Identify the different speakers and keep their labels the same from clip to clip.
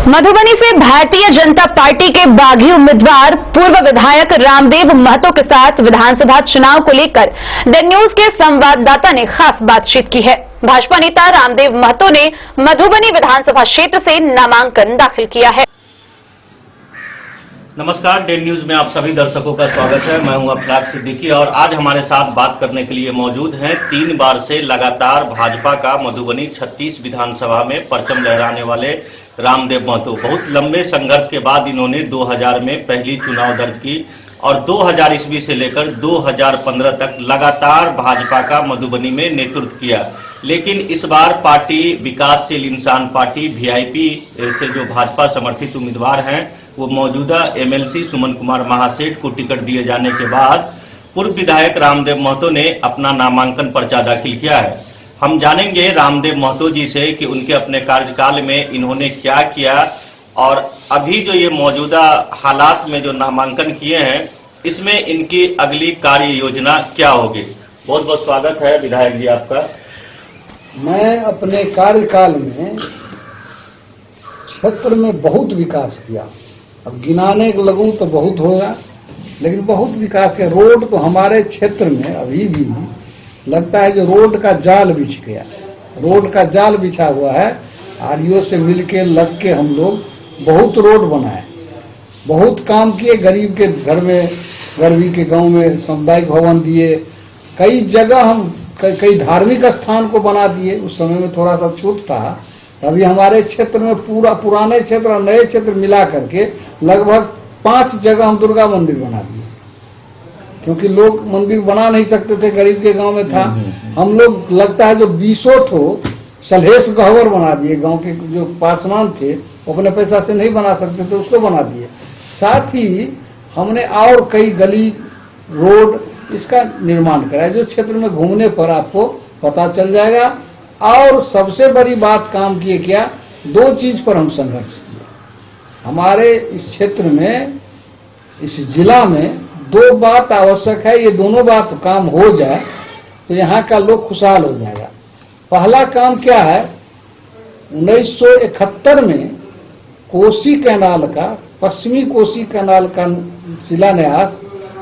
Speaker 1: मधुबनी से भारतीय जनता पार्टी के बागी उम्मीदवार पूर्व विधायक रामदेव महतो के साथ विधानसभा चुनाव को लेकर द न्यूज के संवाददाता ने खास बातचीत की है। भाजपा नेता रामदेव महतो ने मधुबनी विधानसभा क्षेत्र से नामांकन दाखिल किया है।
Speaker 2: नमस्कार, डे न्यूज में आप सभी दर्शकों का स्वागत है। मैं हूं अफलाक सिद्दीकी और आज हमारे साथ बात करने के लिए मौजूद हैं 3 बार से लगातार भाजपा का मधुबनी 36 विधानसभा में परचम लहराने वाले रामदेव महतो। बहुत लंबे संघर्ष के बाद इन्होंने 2000 में पहली चुनाव दर्ज की और 2000 ईस्वी से लेकर 2015 तक लगातार भाजपा का मधुबनी में नेतृत्व किया। लेकिन इस बार पार्टी विकासशील इंसान पार्टी वीआईपी से जो भाजपा समर्थित उम्मीदवार हैं वो मौजूदा एमएलसी सुमन कुमार महासेठ को टिकट दिए जाने के बाद पूर्व विधायक रामदेव महतो ने अपना नामांकन पर्चा दाखिल किया है। हम जानेंगे रामदेव महतो जी से कि उनके अपने कार्यकाल में इन्होंने क्या किया और अभी जो ये मौजूदा हालात में जो नामांकन किए हैं इसमें इनकी अगली कार्य योजना क्या होगी। बहुत बहुत स्वागत है विधायक जी आपका।
Speaker 3: मैं अपने कार्यकाल में क्षेत्र में बहुत विकास किया। अब गिनाने को लगूं तो बहुत होगा, लेकिन बहुत विकास किया। रोड तो हमारे क्षेत्र में अभी भी लगता है जो रोड का जाल बिछ गया। रोड का जाल बिछा हुआ है। आरडीओ से मिलके लग के हम लोग बहुत रोड बनाए, बहुत काम किए। गरीब के घर में, गरीबी के गांव में सामुदायिक भवन दिए। कई जगह हम कई धार्मिक स्थान को बना दिए। उस समय में थोड़ा सा छूट था। अभी हमारे क्षेत्र में पूरा पुराने क्षेत्र और नए क्षेत्र मिला करके लगभग 5 जगह हम दुर्गा मंदिर बना दिए, क्योंकि लोग मंदिर बना नहीं सकते थे, गरीब के गांव में था। हम लोग लगता है जो 20 ठो सलहेश गहवर बना दिए। गांव के जो पासवान थे वो अपने पैसा से नहीं बना सकते थे, उसको बना दिए। साथ ही हमने और कई गली रोड इसका निर्माण कराया, जो क्षेत्र में घूमने पर आपको पता चल जाएगा। और सबसे बड़ी बात काम किए क्या, 2 चीज पर हम संघर्ष किए। हमारे इस क्षेत्र में, इस जिला में 2 बात आवश्यक है। ये दोनों बात काम हो जाए तो यहाँ का लोग खुशहाल हो जाएगा। पहला काम क्या है, 1971 में कोसी कैनाल का, पश्चिमी कोसी कैनाल का शिलान्यास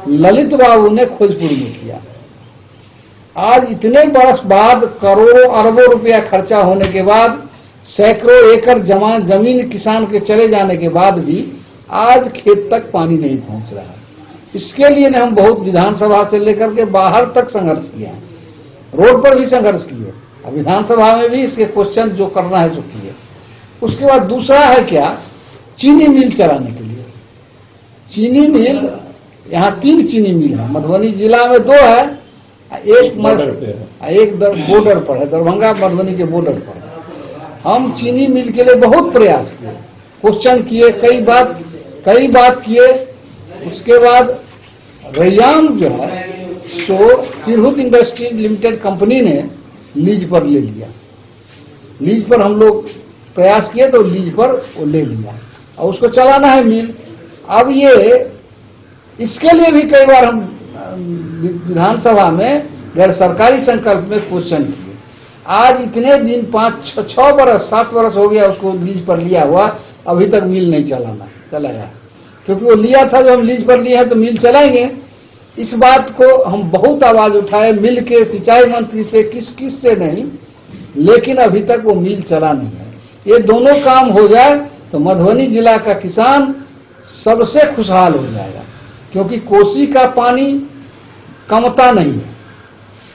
Speaker 3: ललित बाबू ने खोजपुर में किया। आज इतने वर्ष बाद, करोड़ों अरबों रुपया खर्चा होने के बाद, सैकड़ों एकड़ जमीन किसान के चले जाने के बाद भी आज खेत तक पानी नहीं पहुंच रहा है। इसके लिए ने हम बहुत विधानसभा से लेकर के बाहर तक संघर्ष किया, रोड पर भी संघर्ष किए, अब विधानसभा में भी इसके क्वेश्चन जो करना है सो किए। उसके बाद दूसरा है क्या, चीनी मिल चलाने के लिए। चीनी मिल, यहाँ 3 चीनी मिल है मधुबनी जिला में, 2 है। एक बॉर्डर पर है, दरभंगा मधुबनी के बॉर्डर पर। हम चीनी मिल के लिए बहुत प्रयास किए, क्वेश्चन किए, कई बात किए। उसके बाद रैयाम जो है तो तिरहुत इंडस्ट्रीज लिमिटेड कंपनी ने लीज पर ले लिया। लीज पर हम लोग प्रयास किए तो लीज पर वो ले लिया और उसको चलाना है मिल। अब ये इसके लिए भी कई बार हम विधानसभा में गैर सरकारी संकल्प में क्वेश्चन किए। आज इतने दिन 5-6 बरस 7 बरस हो गया उसको लीज पर लिया हुआ, अभी तक मिल नहीं चलाया, क्योंकि वो लिया था जो हम लीज पर लिए हैं तो मिल चलाएंगे। इस बात को हम बहुत आवाज उठाए, मिल के सिंचाई मंत्री से, किस से नहीं, लेकिन अभी तक वो मिल चला नहीं है। ये दोनों काम हो जाए तो मधुबनी जिला का किसान सबसे खुशहाल हो जाएगा, क्योंकि कोसी का पानी कमता नहीं है।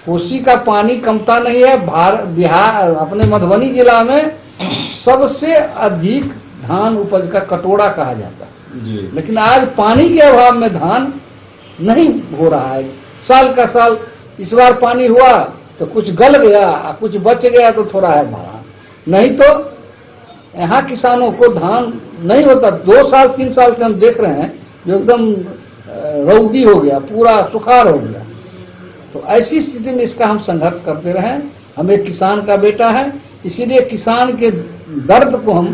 Speaker 3: कोसी का पानी कमता नहीं है। बिहार अपने मधुबनी जिला में सबसे अधिक धान उपज का कटोरा कहा जाता है, लेकिन आज पानी के अभाव में धान नहीं हो रहा है। साल का साल, इस बार पानी हुआ तो कुछ गल गया, कुछ बच गया तो थोड़ा है भरा, नहीं तो यहाँ किसानों को धान नहीं होता। 2 साल 3 साल से हम देख रहे हैं जो एकदम रौदी हो गया, पूरा सुखाड़ हो गया। तो ऐसी स्थिति में इसका हम संघर्ष करते रहे। हम एक किसान का बेटा है, इसीलिए किसान के दर्द को हम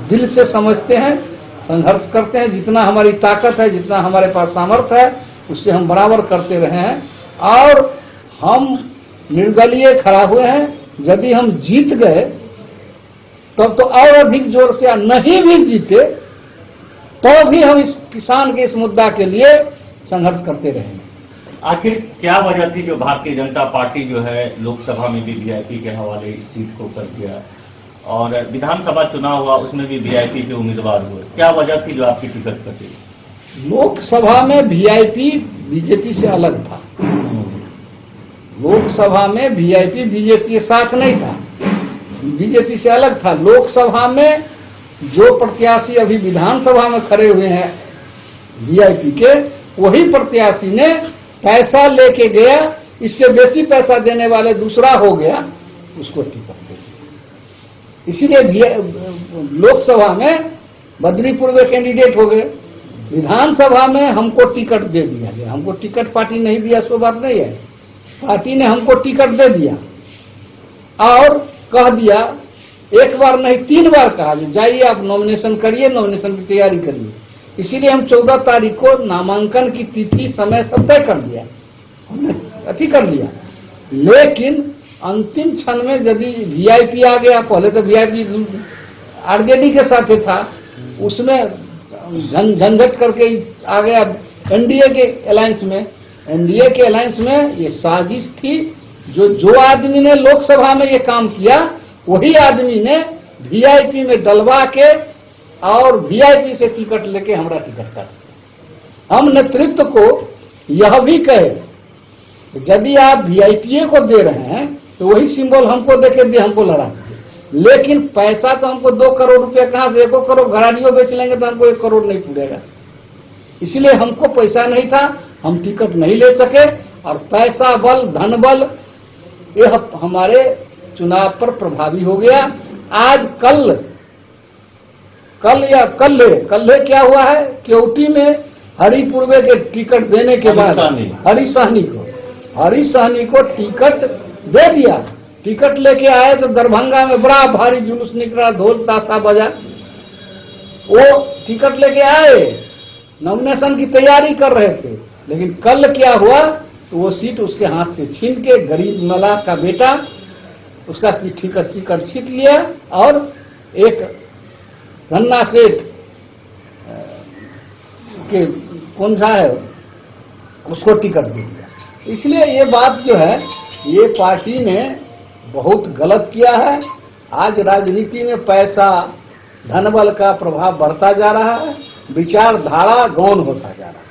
Speaker 3: दिल से समझते हैं, संघर्ष करते हैं। जितना हमारी ताकत है, जितना हमारे पास सामर्थ्य है, उससे हम बराबर करते रहे हैं और हम निर्दलीय खड़ा हुए हैं। यदि हम जीत गए तब तो और अधिक जोर से, नहीं भी जीते तो भी हम इस किसान के इस मुद्दा के लिए संघर्ष करते रहेंगे।
Speaker 2: आखिर क्या वजह थी जो भारतीय जनता पार्टी जो है लोकसभा में भी वीआईपी के हवाले इस सीट को कर दिया और विधानसभा चुनाव हुआ उसमें भी वीआईपी के उम्मीदवार हुए, क्या वजह थी जो आपकी टिकट कटी?
Speaker 3: लोकसभा में वीआईपी बीजेपी से अलग था। लोकसभा में वीआईपी बीजेपी के साथ नहीं था, बीजेपी से अलग था। लोकसभा में जो प्रत्याशी अभी विधानसभा में खड़े हुए हैं वीआईपी के, वही प्रत्याशी ने पैसा लेके गया, इससे बेसी पैसा देने वाले दूसरा हो गया, उसको टिकट दे दिया। इसीलिए लोकसभा में बद्रीपुर में कैंडिडेट हो गए, विधानसभा में हमको टिकट दे दिया गया। हमको टिकट पार्टी नहीं दिया सो बात नहीं है, पार्टी ने हमको टिकट दे दिया और कह दिया, एक बार नहीं 3 बार कहा, जाइए आप नॉमिनेशन करिए, नॉमिनेशन की तैयारी करिए। इसीलिए हम 14 तारीख को नामांकन की तिथि समय सब तय कर दिया, हमने अति कर लिया। लेकिन अंतिम क्षण में यदि वीआईपी आ गया, पहले तो वीआईपी आरजेडी के साथ था, उसमें झंझट करके आ गया एनडीए के अलायंस में। एनडीए के अलायंस में ये साजिश थी, जो आदमी ने लोकसभा में ये काम किया वही आदमी ने वीआईपी में डलवा के और वीआईपी से टिकट लेके हमारा टिकट काट। हम नेतृत्व को यह भी कहे, यदि आप वीआईपी को दे रहे हैं तो वही सिंबल हमको देके दे, हमको लड़ा दीजिए। लेकिन पैसा तो हमको 2 करोड़ रुपया कहां से, 1 करोड़ घराड़ियों बेच लेंगे तो हमको 1 करोड़ नहीं पूरेगा। इसलिए हमको पैसा नहीं था, हम टिकट नहीं ले सके और पैसा बल, धन बल यह हमारे चुनाव पर प्रभावी हो गया। आज कल क्या हुआ है, केवटी में हरिपुरवे के टिकट देने के बाद हरी सहनी को टिकट दे दिया। टिकट लेके आए तो दरभंगा में बड़ा भारी जुलूस निकला, ढोल ताशा बजा। वो टिकट लेके आए, नॉमिनेशन की तैयारी कर रहे थे, लेकिन कल क्या हुआ तो वो सीट उसके हाथ से छीन के गरीब मलाह का बेटा उसका टिकट छीन लिया और एक धन्ना सेठ के कौन सा है उसको टिकट दे दिया। इसलिए ये बात जो है, ये पार्टी ने बहुत गलत किया है। आज राजनीति में पैसा, धनबल का प्रभाव बढ़ता जा रहा है, विचारधारा गौण होता जा रहा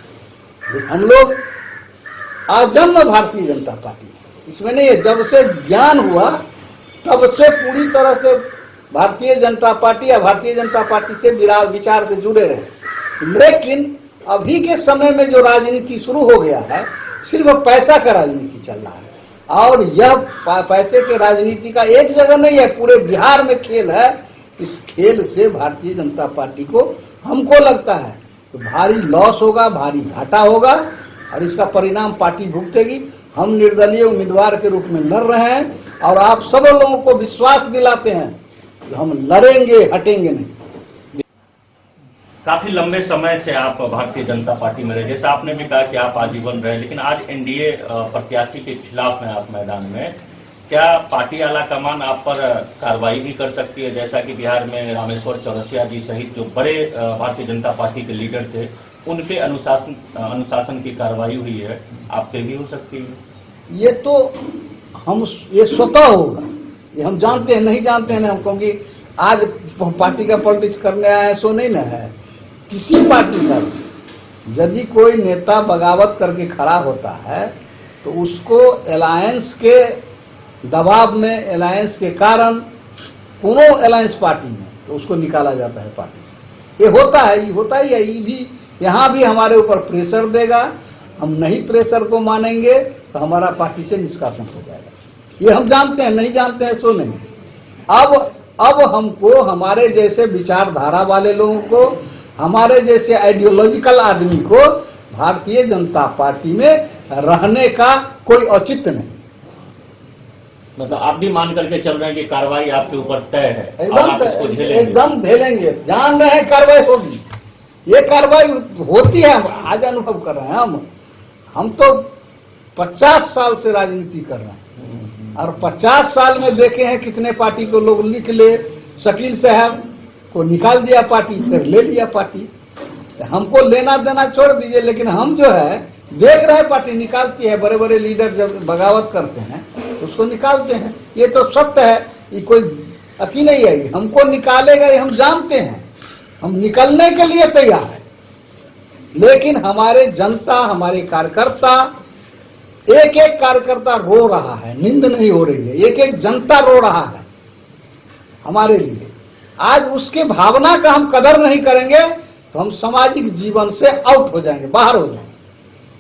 Speaker 3: है। हम लोग आजन्म भारतीय जनता पार्टी, इसमें नहीं है, जब से ज्ञान हुआ तब से पूरी तरह से भारतीय जनता पार्टी या भारतीय जनता पार्टी से विचार से जुड़े रहे। लेकिन अभी के समय में जो राजनीति शुरू हो गया है, सिर्फ पैसा का राजनीति चल रहा है और यह पैसे के राजनीति का एक जगह नहीं है, पूरे बिहार में खेल है। इस खेल से भारतीय जनता पार्टी को, हमको लगता है तो भारी लॉस होगा, भारी घाटा होगा और इसका परिणाम पार्टी भुगतेगी। हम निर्दलीय उम्मीदवार के रूप में लड़ रहे हैं और आप सब लोगों को विश्वास दिलाते हैं कि हम लड़ेंगे, हटेंगे नहीं।
Speaker 2: काफी लंबे समय से आप भारतीय जनता पार्टी में रहे, जैसा आपने भी कहा कि आप आजीवन रहे, लेकिन आज एनडीए प्रत्याशी के खिलाफ हैं आप मैदान में। क्या पार्टी आला कमान आप पर कार्रवाई भी कर सकती है, जैसा कि बिहार में रामेश्वर चौरसिया जी सहित जो बड़े भारतीय जनता पार्टी के लीडर थे उनके अनुशासन की कार्रवाई हुई है, आप पे भी हो सकती है?
Speaker 3: ये तो ये स्वतः होगा, ये हम जानते हैं, नहीं जानते हैं हम, क्योंकि आज पार्टी का पॉलिटिक्स करने आए सो नहीं ना है। किसी पार्टी का यदि कोई नेता बगावत करके खड़ा होता है तो उसको अलायंस के दबाव में, अलायंस के कारण, कोनो अलायंस पार्टी में, तो उसको निकाला जाता है पार्टी से। ये होता है, ये होता ही है। ये भी यहाँ भी हमारे ऊपर प्रेशर देगा, हम नहीं प्रेशर को मानेंगे तो हमारा पार्टी से निष्कासन हो जाएगा। ये हम जानते हैं, नहीं जानते हैं सो नहीं। अब हमको, हमारे जैसे विचारधारा वाले लोगों को, हमारे जैसे आइडियोलॉजिकल आदमी को भारतीय जनता पार्टी में रहने का कोई औचित्य नहीं।
Speaker 2: मतलब आप भी मान करके चल रहे हैं कि कार्रवाई आपके ऊपर तय है,
Speaker 3: एकदम झेलेंगे, जान रहे हैं कार्रवाई होगी। ये कार्रवाई होती है, आज अनुभव कर रहे हैं हम तो 50 साल से राजनीति कर रहे हैं और 50 साल में देखे हैं कितने पार्टी को लोग लिख ले, शकील साहब को निकाल दिया पार्टी, फिर ले लिया पार्टी। हमको लेना देना छोड़ दीजिए, लेकिन हम जो है देख रहे पार्टी निकालती है, बड़े बड़े लीडर जब बगावत करते हैं उसको निकालते हैं। ये तो सत्य है, ये कोई अति नहीं है, हमको निकालेगा ये हम जानते हैं, हम निकलने के लिए तैयार है। लेकिन हमारे जनता, हमारे कार्यकर्ता, एक एक कार्यकर्ता रो रहा है, नींद नहीं हो रही है, एक एक जनता रो रहा है हमारे लिए। आज उसके भावना का हम कदर नहीं करेंगे तो हम सामाजिक जीवन से आउट हो जाएंगे, बाहर हो जाएंगे।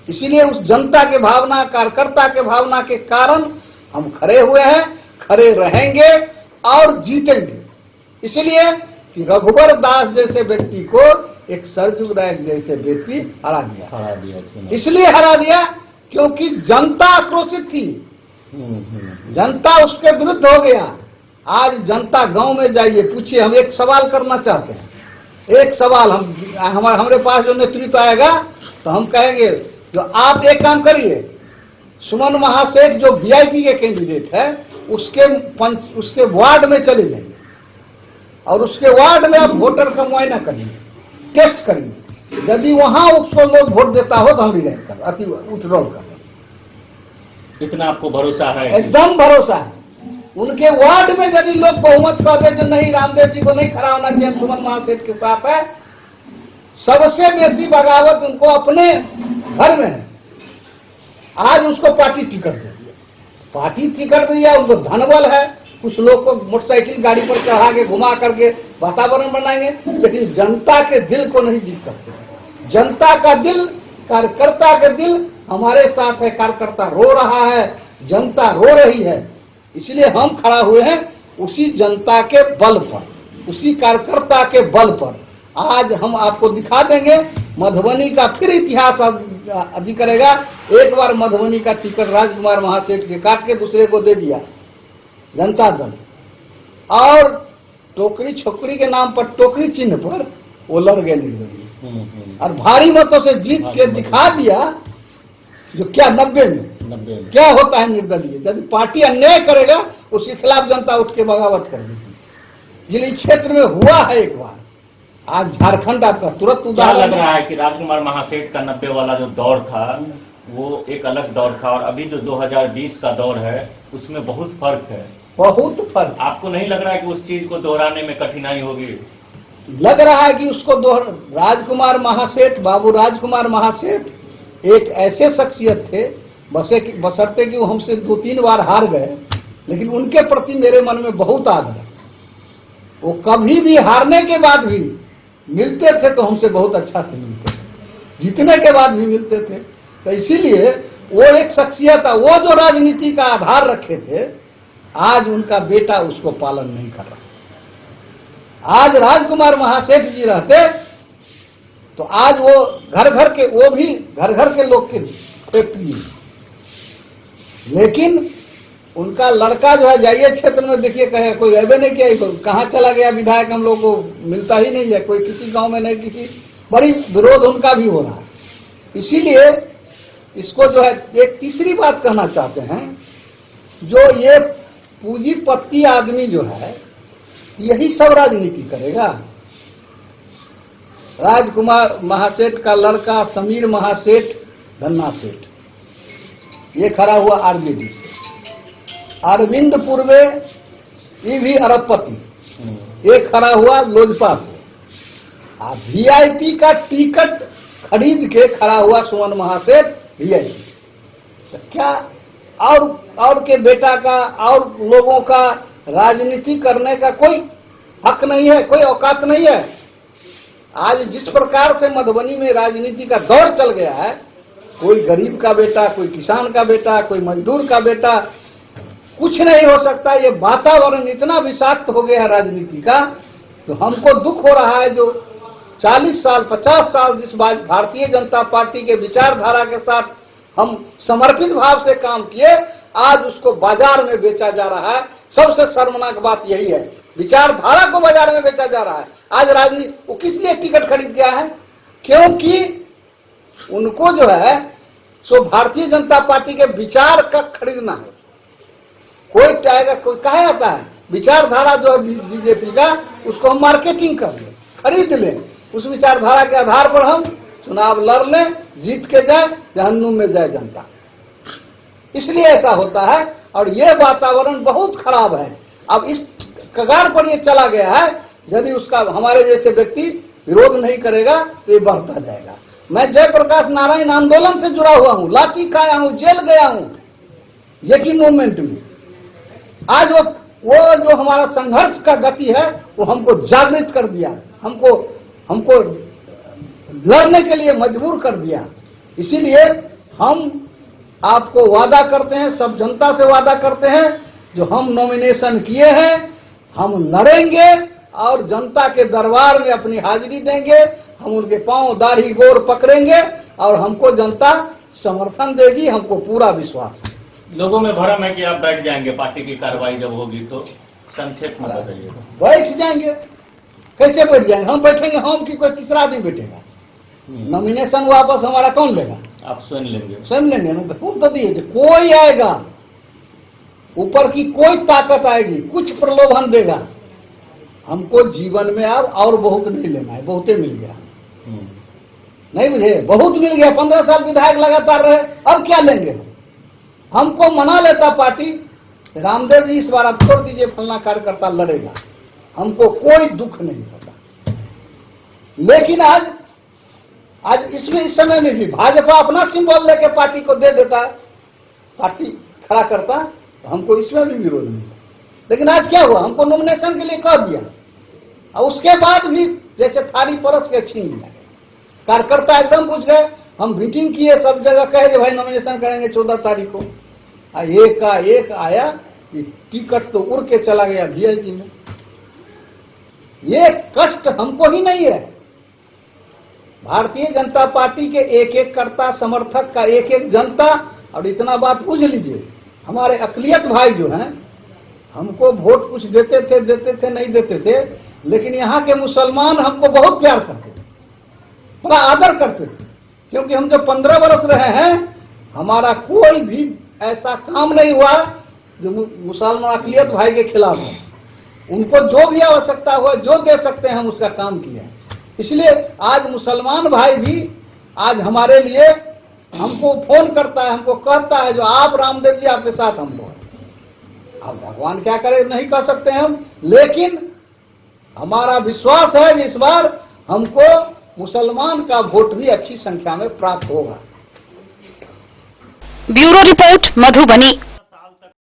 Speaker 3: इसीलिए उस जनता के भावना, कार्यकर्ता के भावना के कारण हम खड़े हुए हैं, खड़े रहेंगे और जीतेंगे। इसलिए कि रघुवर दास जैसे व्यक्ति को एक सरजू नायक जैसे व्यक्ति हरा दिया। इसलिए हरा दिया क्योंकि जनता आक्रोशित थी, जनता उसके विरुद्ध हो गया। आज जनता गांव में जाइए, पूछिए। हम एक सवाल करना चाहते हैं, एक सवाल हमारे पास जो नेतृत्व आएगा तो हम कहेंगे जो आप एक काम करिए, सुमन महासेठ जो वीआईपी के कैंडिडेट है उसके वार्ड में चले जाइए और उसके वार्ड में आप वोटर का मुआयना करिए, टेस्ट करिए। यदि वहां उसको लोग वोट देता हो तो हम रिजाइन कर अति विथड्रॉल कर।
Speaker 2: इतना आपको भरोसा है?
Speaker 3: एकदम भरोसा है। उनके वार्ड में यदि लोग बहुमत कर दे जो नहीं, रामदेव जी को नहीं खड़ा होना चाहिए, सुमन महासेठ के साथ है, सबसे बेसी बगावत उनको अपने घर में है। आज उसको पार्टी टिकट दे दिया, पार्टी टिकट दिया, उनको धनबल है, कुछ लोग को मोटरसाइकिल गाड़ी पर चढ़ा के घुमा करके वातावरण बनाएंगे, लेकिन जनता के दिल को नहीं जीत सकते। जनता का दिल, कार्यकर्ता का दिल हमारे साथ है। कार्यकर्ता रो रहा है, जनता रो रही है, इसलिए हम खड़ा हुए हैं उसी जनता के बल पर, उसी कार्यकर्ता के बल पर। आज हम आपको दिखा देंगे मधुबनी का फिर इतिहास अधिक करेगा। एक बार मधुबनी का टिकट राजकुमार महासेठ के काट के दूसरे को दे दिया जनता दल, और टोकरी छोकरी के नाम पर, टोकरी चिन्ह पर वो लड़ गए निर्दलीय और भारी मतों से जीत के दिखा दिया जो क्या 90 में क्या होता है निर्दलीय। यदि पार्टी अन्याय करेगा उसके खिलाफ जनता उठ के बगावत कर देगी। जिले क्षेत्र में हुआ है एक बार, आज झारखंड आपका तुरंत उदाहरण
Speaker 2: लग रहा है कि राजकुमार महासेठ का 90 वाला जो दौर था वो एक अलग दौर था और अभी जो 2020 का दौर है उसमें बहुत फर्क है।
Speaker 3: बहुत फर्क।
Speaker 2: आपको नहीं लग रहा है कि उस चीज को दोहराने में कठिनाई होगी?
Speaker 3: लग रहा है कि उसको राजकुमार महासेठ, बाबू राजकुमार महासेठ एक ऐसे शख्सियत थे, बशर्ते कि वो हमसे 2-3 बार हार गए, लेकिन उनके प्रति मेरे मन में बहुत आदर। वो कभी भी हारने के बाद भी मिलते थे तो हमसे बहुत अच्छा से मिलते थे, जीतने के बाद भी मिलते थे। तो इसीलिए वो एक शख्सियत है। वो जो राजनीति का आधार रखे थे, आज उनका बेटा उसको पालन नहीं कर रहा। आज राजकुमार महासेठ जी रहते तो आज वो घर घर के, वो भी घर घर के लोग के प्रिय, लेकिन उनका लड़का जो है, जाइए क्षेत्र में देखिए, कहे कोई अबे नहीं किया, कहाँ चला गया विधायक, हम लोग को मिलता ही नहीं है, कोई किसी गांव में नहीं, किसी बड़ी विरोध उनका भी हो रहा है। इसीलिए इसको जो है एक तीसरी बात कहना चाहते हैं, जो ये पूंजीपति आदमी जो है यही सब राजनीति करेगा। राजकुमार महासेठ का लड़का समीर महासेठ, धन्ना सेठ, ये खड़ा हुआ आरजेडी से। अरविंदपुर में ये भी अरबपति, ये खड़ा हुआ लोजपा से। वीआईपी का टिकट खरीद के खड़ा हुआ सुमन महासेठ वीआईपी। तो क्या और के बेटा का और लोगों का राजनीति करने का कोई हक नहीं है, कोई औकात नहीं है। आज जिस प्रकार से मधुबनी में राजनीति का दौर चल गया है, कोई गरीब का बेटा, कोई किसान का बेटा, कोई मजदूर का बेटा, कुछ नहीं हो सकता। ये वातावरण इतना विषाक्त हो गया है राजनीति का, तो हमको दुख हो रहा है। जो 40 साल 50 साल जिस भारतीय जनता पार्टी के विचारधारा के साथ हम समर्पित भाव से काम किए, आज उसको बाजार में बेचा जा रहा है। सबसे शर्मनाक बात यही है, विचारधारा को बाजार में बेचा जा रहा है। आज राजनीति, वो किसने टिकट खरीद किया है? क्योंकि उनको जो है सो भारतीय जनता पार्टी के विचार का खरीदना है। कोई चाहेगा, कोई कहे आता है विचारधारा जो है बीजेपी का, उसको हम मार्केटिंग कर लें, खरीद लें, उस विचारधारा के आधार पर हम चुनाव लड़ लें, जीत के जाए, जहन्नुम में जाए जनता। इसलिए ऐसा होता है और ये वातावरण बहुत खराब है। अब इस कगार पर ये चला गया है, यदि उसका हमारे जैसे व्यक्ति विरोध नहीं करेगा तो ये बढ़ता जाएगा। मैं जयप्रकाश नारायण आंदोलन से जुड़ा हुआ हूं, लाठी खाया हूं, जेल गया हूं, जेकी मूवमेंट में। आज वो जो हमारा संघर्ष का गति है वो हमको जागृत कर दिया, हमको लड़ने के लिए मजबूर कर दिया। इसीलिए हम आपको वादा करते हैं, सब जनता से वादा करते हैं, जो हम नॉमिनेशन किए हैं हम लड़ेंगे और जनता के दरबार में अपनी हाजिरी देंगे। हम उनके पांव दाढ़ी गोर पकड़ेंगे और हमको जनता समर्थन देगी, हमको पूरा विश्वास है।
Speaker 2: लोगों में भरम है कि आप बैठ जाएंगे पार्टी की कार्रवाई जब होगी, तो संक्षेप में बताइए।
Speaker 3: बैठ जाएंगे, कैसे बैठ जाएंगे? हम बैठेंगे, हम कि कोई तीसरा आदमी बैठेगा? नॉमिनेशन वापस हमारा कौन लेगा?
Speaker 2: आप स्वयं लेंगे?
Speaker 3: स्वयं लेंगे ना। तो दिए कोई आएगा, ऊपर की कोई ताकत आएगी, कुछ प्रलोभन देगा, हमको जीवन में अब और बहुत नहीं लेना है, बहुते मिल गया। नहीं बुझे? बहुत मिल गया। 15 साल विधायक लगातार रहे, अब क्या लेंगे? हमको मना लेता पार्टी, रामदेव जी इस बार आप छोड़ दीजिए, फलना कार्यकर्ता लड़ेगा, हमको कोई दुख नहीं होता। लेकिन आज इसमें इस समय में भी भाजपा अपना सिंबल लेके पार्टी को दे देता है, पार्टी खड़ा करता, तो हमको इसमें भी विरोध नहीं। लेकिन आज क्या हुआ? हमको नॉमिनेशन के लिए कह दिया और उसके बाद भी जैसे थाली परस के छीन लिया। कार्यकर्ता एकदम पूछ गए, हम मीटिंग किए, सब जगह कहे भाई नॉमिनेशन करेंगे 14 तारीख को। एक का एक आया, ये टिकट तो उड़ के चला गया वीआईपी में। ये कष्ट हमको ही नहीं है, भारतीय जनता पार्टी के एक एक कर्ता समर्थक का, एक एक जनता। और इतना बात पूछ लीजिए, हमारे अकलियत भाई जो हैं, हमको वोट कुछ देते थे नहीं देते थे, लेकिन यहाँ के मुसलमान हमको बहुत प्यार करते थे, बड़ा आदर करते थे, क्योंकि हम जो 15 वर्ष रहे हैं, हमारा कोई भी ऐसा काम नहीं हुआ जो मुसलमान अकलियत भाई के खिलाफ हो। उनको जो भी आवश्यकता हुआ, जो दे सकते हैं, हम उसका काम किया। इसलिए आज मुसलमान भाई भी आज हमारे लिए हमको फोन करता है, हमको कहता है जो आप रामदेव जी आपके साथ हम लोग। अब भगवान क्या करे नहीं कह सकते हैं हम, लेकिन हमारा विश्वास है कि इस बार हमको मुसलमान का वोट भी अच्छी संख्या में प्राप्त होगा।
Speaker 1: Bureau report, Madhubani.